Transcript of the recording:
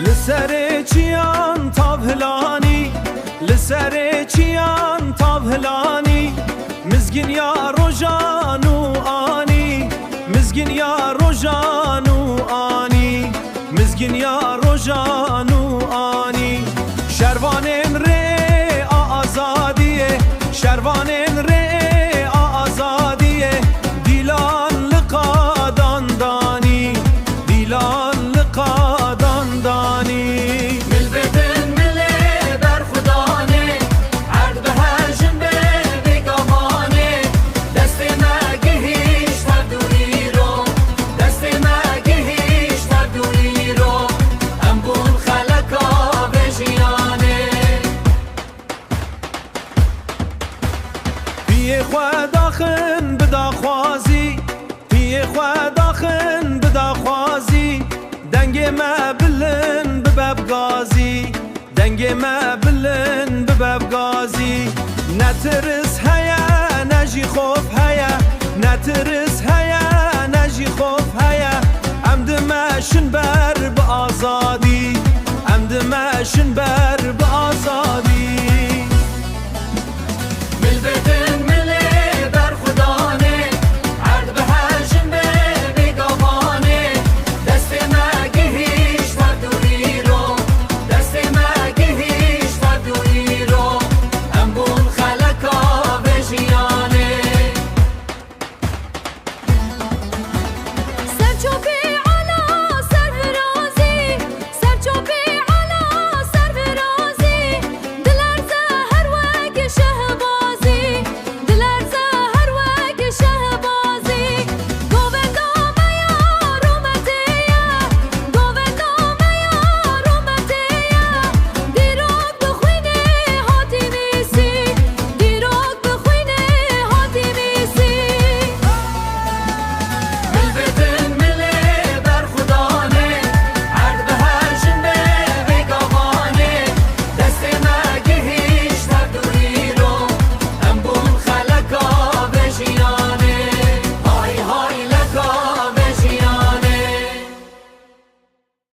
لسر چیان تابهلانی لسر چیان تابهلانی مزگین یا روژانو آنی مزگین یا روژانو آنی مزگین یا روژانو آنی شروانین ری آزادیه شروانین ری آزادیه دیلان لقادان دانی دیلان لقادان دانی پی خوداخن بداخوازی پی خوداخن بداخوازی دنگ ما بلن بباب غازی دنگ ما بلن بباب غازی نترس هيا نجي خوف هيا نترس هيا نجي خوف هيا عمد ماشن بر بآزادي عمد ماشن